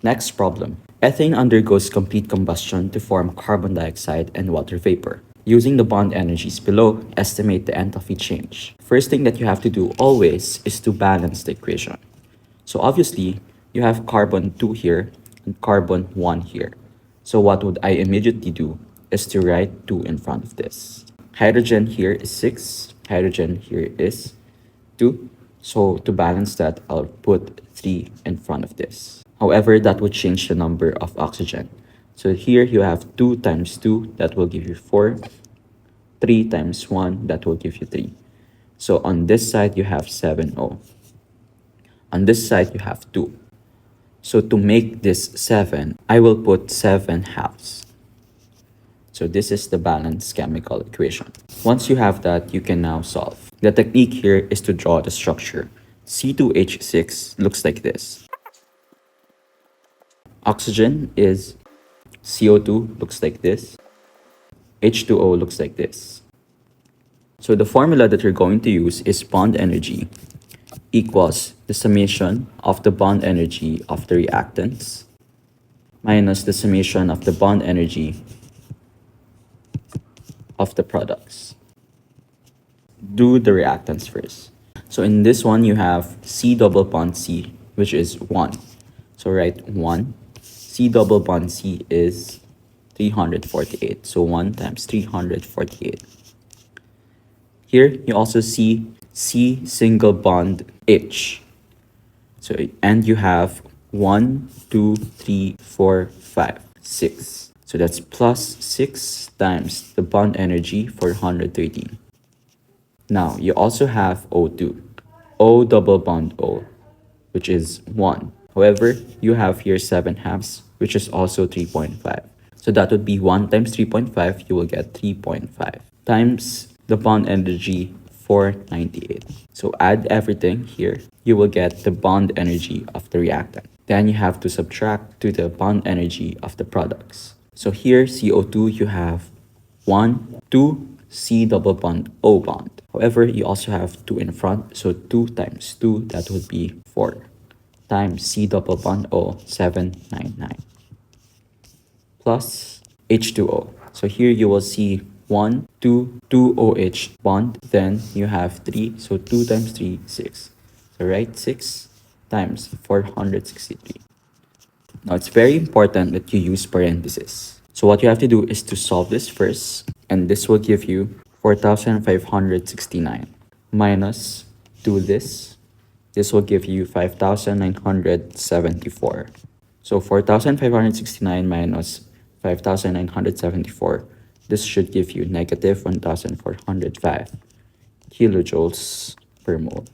Next problem. Ethane undergoes complete combustion to form carbon dioxide and water vapor. Using the bond energies below, estimate the enthalpy change. First thing that you have to do always is to balance the equation. So obviously, you have carbon 2 here and carbon 1 here. So what would I immediately do is to write 2 in front of this. Hydrogen here is 6, hydrogen here is 2. So to balance that, I'll put 3 in front of this. However, that would change the number of oxygen. So here you have 2 times 2, that will give you 4. 3 times 1, that will give you 3. So on this side, you have 7O. On this side, you have 2. So to make this 7, I will put 7 halves. So this is the balanced chemical equation. Once you have that, you can now solve. The technique here is to draw the structure. C2H6 looks like this. Oxygen is CO2, looks like this. H2O looks like this. So the formula that you're going to use is bond energy equals the summation of the bond energy of the reactants minus the summation of the bond energy of the products. Do the reactants first. So in this one, you have C double bond C, which is 1. So write 1. C double bond C is 348. So 1 times 348. Here, you also see C single bond H. So, and you have 1, 2, 3, 4, 5, 6. So that's plus 6 times the bond energy for 113. Now, you also have O2. O double bond O, which is 1. However, you have here 7 halves, which is also 3.5. So that would be 1 times 3.5, you will get 3.5 times the bond energy 498. So add everything here, you will get the bond energy of the reactant. Then you have to subtract to the bond energy of the products. So here, CO2, you have 1, 2, C double bond O bond. However, you also have 2 in front, so 2 times 2, that would be 4, times C double bond O, 799, plus H2O. So here you will see 1, 2, 2 OH bond, then you have 3, so 2 times 3, 6. So write 6 times 463. Now it's very important that you use parentheses. So what you have to do is to solve this first, and this will give you 4,569 minus do this. This will give you 5,974. So 4,569 minus 5,974, this should give you negative 1,405 kilojoules per mole.